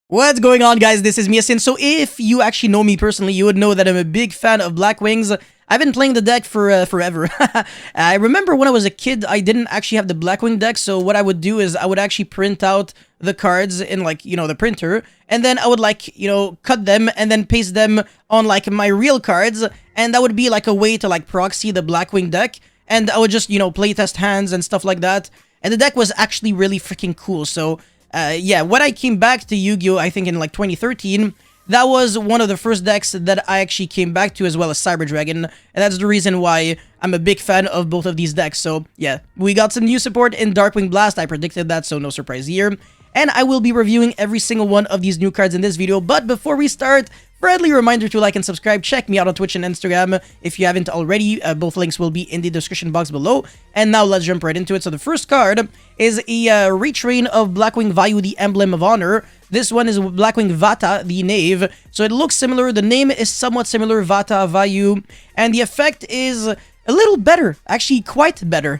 What's going on, guys? This is Miasin. So if you actually know me personally, you would know that I'm a big fan of Blackwings. I've been playing the deck for forever. I remember when I was a kid, I didn't actually have the Blackwing deck, so what I would do is I would actually print out the cards in, like, the printer, and then I would, like, cut them and then paste them on, like, my real cards, and that would be, like, a way to, like, proxy the Blackwing deck, and I would just, playtest hands and stuff like that, and the deck was actually really freaking cool. So yeah, when I came back to Yu-Gi-Oh, I think in like 2013, that was one of the first decks that I actually came back to, as well as Cyber Dragon, and that's the reason why I'm a big fan of both of these decks. So yeah, we got some new support in Darkwing Blast. I predicted that, so no surprise here. And I will be reviewing every single one of these new cards in this video. But before we start, friendly reminder to like and subscribe. Check me out on Twitch and Instagram if you haven't already. Both links will be in the description box below. And now let's jump right into it. So the first card is a retrain of Blackwing Vayu, the Emblem of Honor. This one is Blackwing Vata, the Knave. So it looks similar. The name is somewhat similar, Vata, Vayu. And the effect is a little better, actually quite better.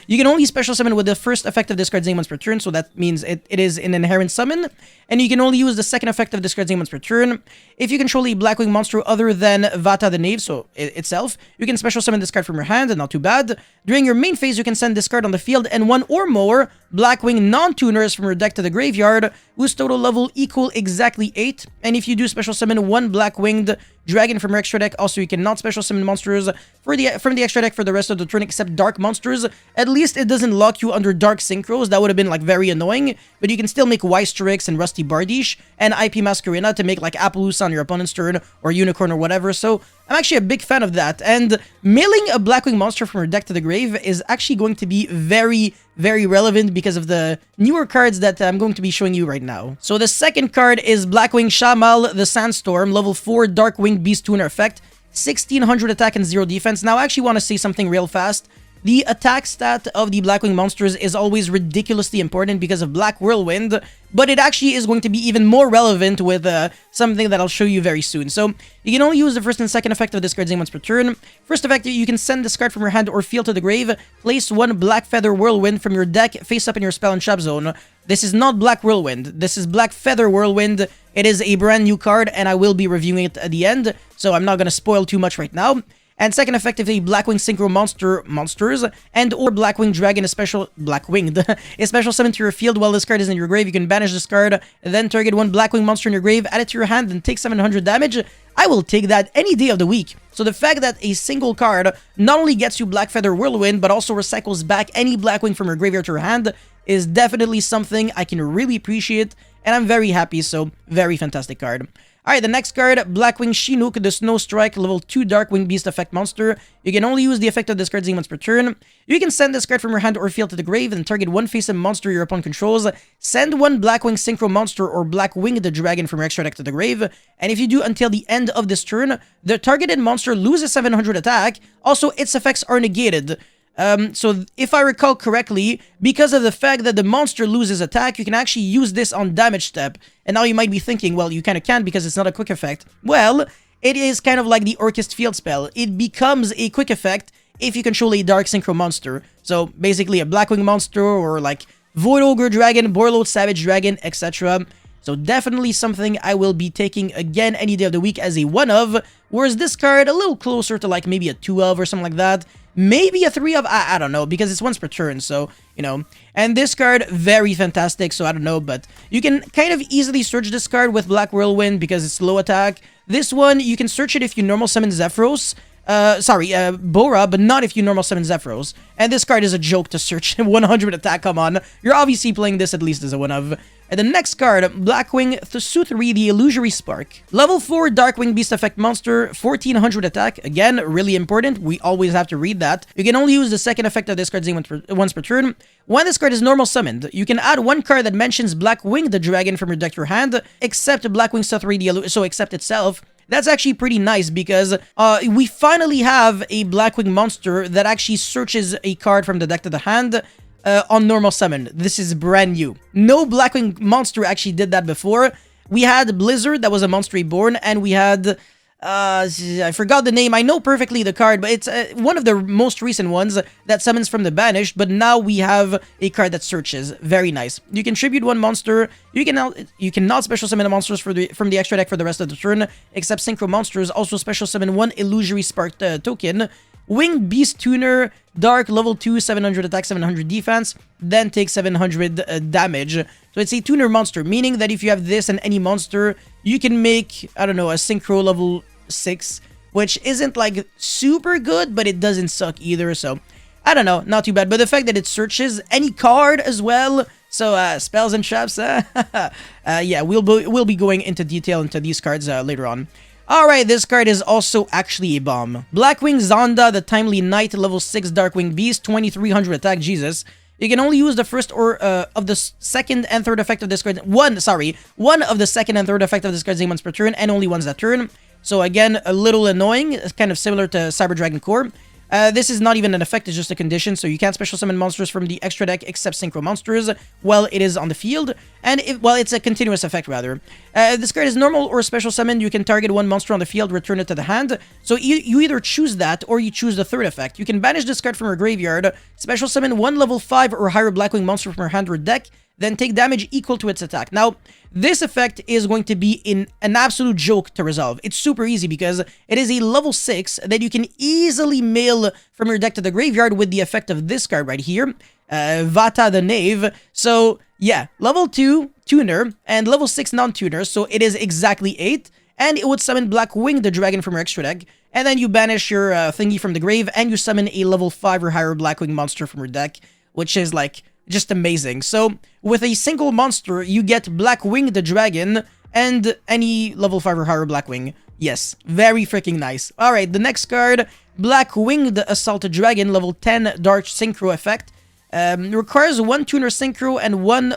You can only special summon with the first effect of this card's name once per turn, so that means it is an inherent summon. And you can only use the second effect of this card's name once per turn. If you control a Blackwing monster other than Vata the Knave, so itself, you can special summon this card from your hand, and not too bad. During your main phase, you can send this card on the field and one or more Blackwing non-tuners from your deck to the graveyard, whose total level equal exactly 8. And if you do special summon one Blackwinged dragon from your extra deck, also you cannot special summon monsters from the extra deck for the rest of the turn except dark monsters. At least it doesn't lock you under dark synchros. That would have been like very annoying, but you can still make Wystrix and Rusty Bardiche and IP Masquerena to make like Appaloosa on your opponent's turn, or Unicorn or whatever. So I'm actually a big fan of that, and mailing a Blackwing monster from your deck to the grave is actually going to be very, very relevant because of the newer cards that I'm going to be showing you right now. So the second card is Blackwing Shamal, the Sandstorm, level 4 Dark-Winged Beast Tuner effect, 1600 attack and 0 defense. Now I actually want to say something real fast. The attack stat of the Blackwing monsters is always ridiculously important because of Black Whirlwind, but it actually is going to be even more relevant with something that I'll show you very soon. So you can only use the first and second effect of this card's name once per turn. First effect, you can send this card from your hand or field to the grave. Place one Black Feather Whirlwind from your deck face up in your spell and trap zone. This is not Black Whirlwind. This is Black Feather Whirlwind. It is a brand new card, and I will be reviewing it at the end, so I'm not going to spoil too much right now. And second effectively, Blackwing Synchro monsters, and or Blackwing Dragon, a special Blackwinged, a special summon to your field while this card is in your grave. You can banish this card, then target one Blackwing monster in your grave, add it to your hand, and take 700 damage. I will take that any day of the week. So the fact that a single card not only gets you Black Feather Whirlwind, but also recycles back any Blackwing from your graveyard to your hand is definitely something I can really appreciate, and I'm very happy. So very fantastic card. Alright, the next card, Blackwing Shenouk, the Snow Strike, level 2 Darkwing Beast effect monster. You can only use the effect of this card's name once per turn. You can send this card from your hand or field to the grave and target one face-up monster your opponent controls. Send one Blackwing Synchro monster or Blackwinged dragon from your extra deck to the grave. And if you do until the end of this turn, the targeted monster loses 700 attack. Also, its effects are negated. So if I recall correctly, because of the fact that the monster loses attack, you can actually use this on damage step. And now you might be thinking, well, you kind of can't because it's not a quick effect. Well, it is kind of like the Orchest Field spell. It becomes a quick effect if you control a Dark Synchro monster. So basically a Blackwing monster or like Void Ogre Dragon, Borload Savage Dragon, etc. So definitely something I will be taking again any day of the week as a 1 of, whereas this card a little closer to like maybe a 2 of or something like that. Maybe a 3 of, I don't know, because it's once per turn, so, And this card, very fantastic, so I don't know, but you can kind of easily search this card with Black Whirlwind because it's low attack. This one, you can search it if you normal summon Zephyros. Bora, but not if you normal summon Zephyros. And this card is a joke to search. 100 attack, come on. You're obviously playing this at least as a 1 of. And the next card, Blackwing Thusutri, the Illusory Spark. Level 4 Darkwing Beast effect monster, 1400 attack. Again, really important. We always have to read that. You can only use the second effect of this card's name once per turn. When this card is normal summoned, you can add one card that mentions Blackwing the Dragon from your deck to your hand, except Blackwing Thusutri, so except itself. That's actually pretty nice because we finally have a Blackwing monster that actually searches a card from the deck to the hand on normal summon. This is brand new. No Blackwing monster actually did that before. We had Blizzard, that was a monster reborn, and we had I forgot the name. I know perfectly the card, but it's one of the most recent ones that summons from the banished. But now we have a card that searches. Very nice. You can tribute one monster. You cannot special summon the monsters from the extra deck for the rest of the turn, except synchro monsters. Also special summon one illusory spark token. Winged Beast Tuner, Dark, level 2, 700 attack, 700 defense, then take 700 damage. So it's a tuner monster, meaning that if you have this and any monster, you can make, I don't know, a synchro level 6, which isn't like super good, but it doesn't suck either, so I don't know, not too bad. But the fact that it searches any card as well, so spells and traps, yeah, we'll be going into detail into these cards later on. Alright, this card is also actually a bomb. Blackwing Zonda, the Timely Knight, level 6 Darkwing Beast, 2300 attack, Jesus. You can only use the first or of the second and third effect of this card. One of the second and third effect of this card's name once per turn, and only once that turn. So again, a little annoying. It's kind of similar to Cyber Dragon Core. This is not even an effect, it's just a condition, so you can't special summon monsters from the extra deck except synchro monsters while it is on the field, and it's a continuous effect rather. This card is normal or special summon. You can target one monster on the field, return it to the hand, so you either choose that or you choose the third effect. You can banish this card from your graveyard, special summon one level 5 or higher Blackwing monster from your hand or deck, then take damage equal to its attack. Now, this effect is going to be an absolute joke to resolve. It's super easy because it is a level 6 that you can easily mail from your deck to the graveyard with the effect of this card right here, Vata the Knave. So, yeah, level 2 tuner and level 6 non-tuner, so it is exactly 8. And it would summon Blackwing the Dragon from your extra deck, and then you banish your thingy from the grave, and you summon a level 5 or higher Blackwing monster from your deck, which is like just amazing. So with a single monster, you get Blackwing the Dragon and any level 5 or higher Blackwing. Yes, very freaking nice. Alright, the next card, Blackwing the Assaulted Dragon, level 10 Dark Synchro effect. Requires one tuner synchro and one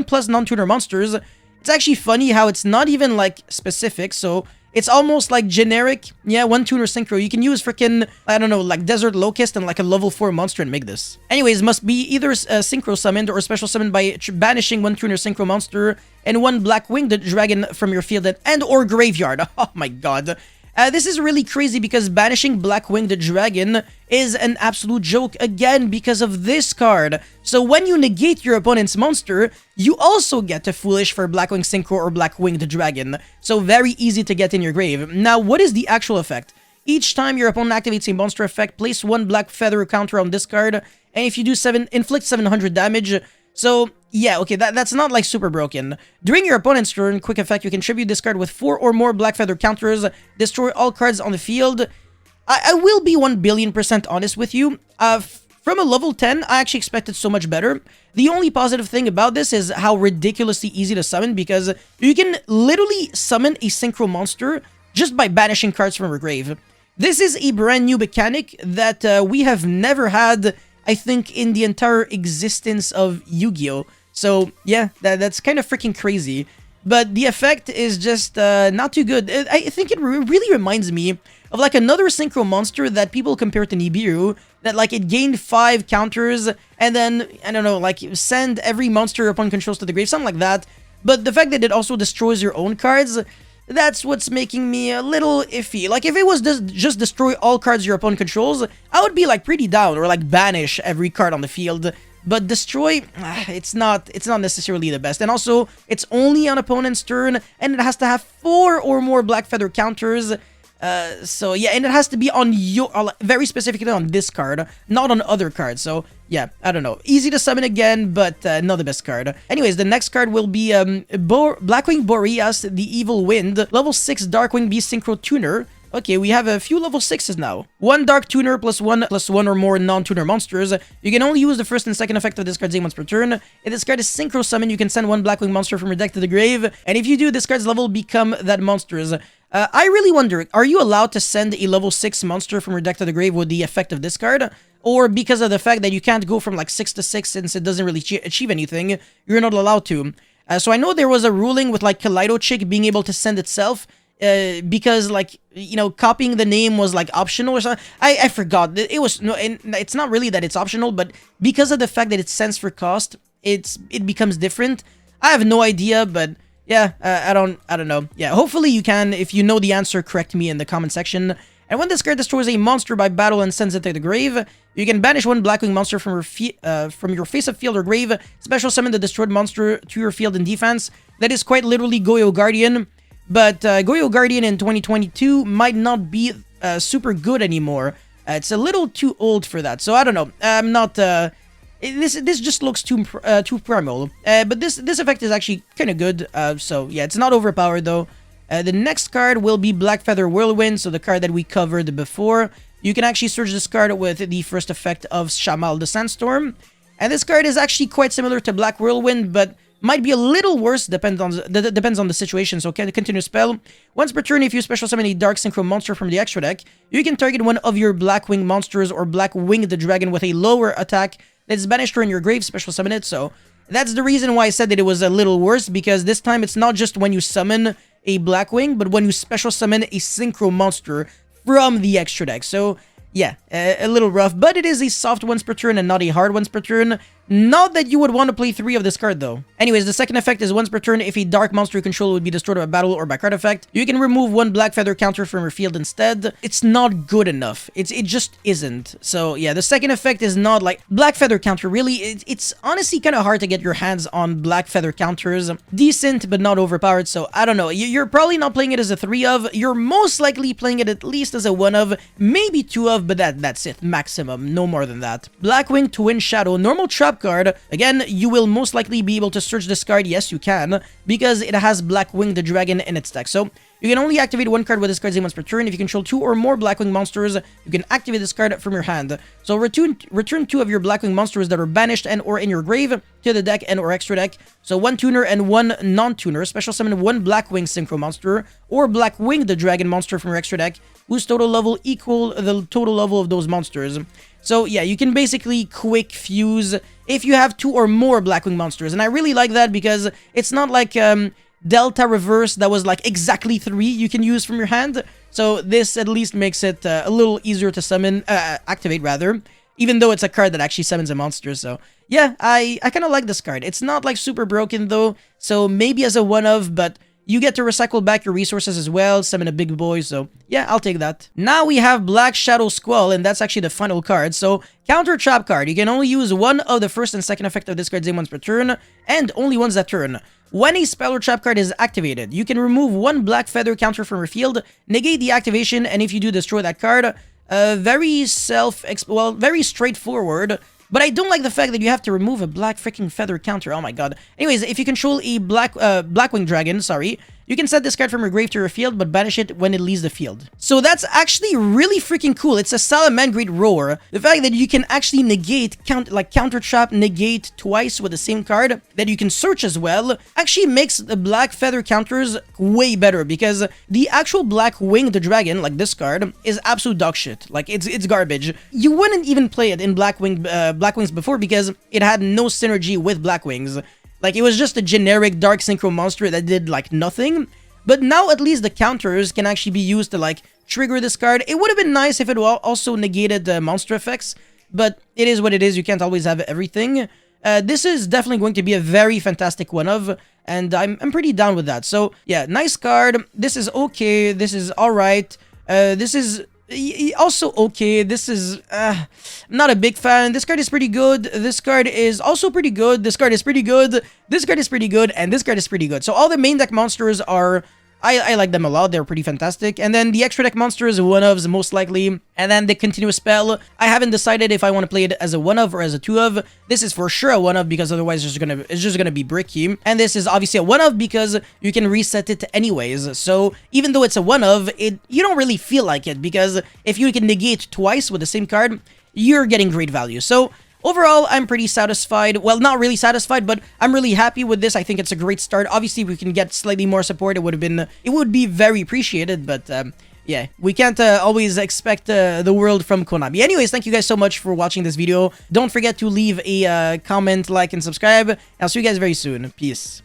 plus non-tuner monsters. It's actually funny how it's not even like specific, so it's almost like generic. Yeah, one tuner synchro. You can use freaking, I don't know, like Desert Locust and like a level 4 monster and make this. Anyways, must be either synchro summoned or special summoned by banishing one tuner synchro monster and one Blackwing the Dragon from your field and or graveyard. Oh my god. This is really crazy because banishing Blackwing the Dragon is an absolute joke again because of this card. So when you negate your opponent's monster, you also get a Foolish for Blackwing Synchro or Blackwing the Dragon. So very easy to get in your grave. Now, what is the actual effect? Each time your opponent activates a monster effect, place one Black Feather counter on this card, and if you do inflict 700 damage. So, yeah, okay, that's not like super broken. During your opponent's turn, quick effect, you can tribute this card with 4 or more Black Feather counters, destroy all cards on the field. I will be 1,000,000,000% honest with you. From a level 10, I actually expected so much better. The only positive thing about this is how ridiculously easy to summon, because you can literally summon a synchro monster just by banishing cards from your grave. This is a brand new mechanic that we have never had, I think, in the entire existence of Yu-Gi-Oh! So, yeah, that's kind of freaking crazy. But the effect is just not too good. I think it really reminds me of like another synchro monster that people compare to Nibiru, that like it gained 5 counters and then, I don't know, like send every monster upon controls to the grave, something like that. But the fact that it also destroys your own cards, that's what's making me a little iffy. Like, if it was just destroy all cards your opponent controls, I would be, like, pretty down, or, like, banish every card on the field. But destroy, it's not necessarily the best. And also, it's only on opponent's turn, and it has to have 4 or more Black Feather counters. So, yeah, and it has to be on very specifically on this card, not on other cards. So, yeah, I don't know. Easy to summon again, but not the best card. Anyways, the next card will be Blackwing Boreas, the Evil Wind, level 6 Darkwing Beast Synchro Tuner. Okay, we have a few level 6s now. One Dark Tuner plus one or more non-tuner monsters. You can only use the first and second effect of this card's name once per turn. If this card is synchro summon, you can send one Blackwing monster from your deck to the grave. And if you do, this card's level become that monster's. I really wonder, are you allowed to send a level 6 monster from your deck to the grave with the effect of this card? Or because of the fact that you can't go from like 6 to 6 since it doesn't really achieve anything, you're not allowed to. So I know there was a ruling with like Kaleido Chick being able to send itself, because like, you know, copying the name was like optional or something. I forgot. It was, no, and it's not really that it's optional, but because of the fact that it's sends for cost, it becomes different. I have no idea, but yeah, I don't know. Yeah, hopefully you can. If you know the answer, correct me in the comment section. And when this card destroys a monster by battle and sends it to the grave, you can banish one Blackwing monster from your face-up field or grave, special summon the destroyed monster to your field in defense. That is quite literally Goyo Guardian, but Goyo Guardian in 2022 might not be super good anymore. It's a little too old for that, so I don't know. I'm not... This just looks too primal, but this effect is actually kind of good, so yeah, it's not overpowered though. The next card will be Black Feather Whirlwind, so the card that we covered before. You can actually search this card with the first effect of Shamal the Sandstorm. And this card is actually quite similar to Black Whirlwind, but might be a little worse, depends on the situation, so continue spell. Once per turn, if you special summon a Dark Synchro monster from the extra deck, you can target one of your Blackwing monsters or Blackwing the Dragon with a lower attack that's banished or in your grave, special summon it, so... That's the reason why I said that it was a little worse, because this time it's not just when you summon a Blackwing, but when you special summon a Synchro monster from the extra deck. So, yeah, a little rough, but it is a soft once per turn and not a hard once per turn. Not that you would want to play 3 of this card, though. Anyways, the second effect is once per turn, if a dark monster you control would be destroyed by battle or by card effect, you can remove one Black Feather counter from your field instead. It's not good enough. It just isn't. So, yeah, the second effect is not like... Black Feather counter, really, it's honestly kind of hard to get your hands on Black Feather counters. Decent, but not overpowered, so I don't know. You're probably not playing it as a 3 of. You're most likely playing it at least as a 1 of, maybe 2 of, but that's it. Maximum, no more than that. Blackwing Twin Shadow, normal trap card. Again, you will most likely be able to search this card. Yes, you can, because it has Blackwing the Dragon in its deck. So you can only activate one card with this card's name once per turn. If you control 2 or more Blackwing monsters, you can activate this card from your hand. So return 2 of your Blackwing monsters that are banished and or in your grave to the deck and or extra deck. So 1 tuner and 1 non-tuner. Special summon 1 Blackwing Synchro monster or Blackwing the Dragon monster from your extra deck, whose total level equal the total level of those monsters. So yeah, you can basically quick fuse if you have 2 or more Blackwing monsters. And I really like that because it's not like Delta Reverse that was like exactly 3 you can use from your hand. So this at least makes it a little easier to summon, activate rather, even though it's a card that actually summons a monster. So yeah, I kind of like this card. It's not like super broken though, so maybe as a 1 of, but you get to recycle back your resources as well, summon a big boy, so yeah, I'll take that. Now we have Black Shadow Squall, and that's actually the final card. So, counter trap card. You can only use one of the first and second effect of this card's name once per turn, and only once that turn. When a spell or trap card is activated, you can remove one Black Feather counter from your field, negate the activation, and if you do, destroy that card. Very straightforward. But I don't like the fact that you have to remove a Black freaking Feather counter. Oh my god. Anyways, if you control a Blackwing Dragon, you can set this card from your grave to your field, but banish it when it leaves the field. So that's actually really freaking cool. It's a Salamangreat Roar. The fact that you can actually negate, counter trap, negate twice with the same card, that you can search as well, actually makes the Black Feather counters way better, because the actual Blackwing the Dragon, like this card, is absolute dog shit. Like, it's garbage. You wouldn't even play it in Blackwings before, because it had no synergy with Blackwings. Like, it was just a generic Dark Synchro monster that did, like, nothing. But now, at least, the counters can actually be used to, like, trigger this card. It would have been nice if it also negated the monster effects. But it is what it is. You can't always have everything. This is definitely going to be a very fantastic one of. And I'm pretty down with that. So, yeah, nice card. This is okay. This is alright. This is... also okay. This is I'm not a big fan. This card is pretty good. This card is also pretty good. This card is pretty good. This card is pretty good, and this card is pretty good. So all the main deck monsters are I like them a lot. They're pretty fantastic. And then the extra deck monsters, one ofs most likely. And then the continuous spell. I haven't decided if I want to play it as a one of or as a two of. This is for sure a one of because otherwise it's just gonna be bricky. And this is obviously a one of because you can reset it anyways. So even though it's a one of, you don't really feel like it because if you can negate twice with the same card, you're getting great value. So overall, I'm pretty satisfied. Well, not really satisfied, but I'm really happy with this. I think it's a great start. Obviously, if we can get slightly more support, it would be very appreciated, but yeah, we can't always expect the world from Konami. Anyways, thank you guys so much for watching this video. Don't forget to leave a comment, like, and subscribe. I'll see you guys very soon. Peace.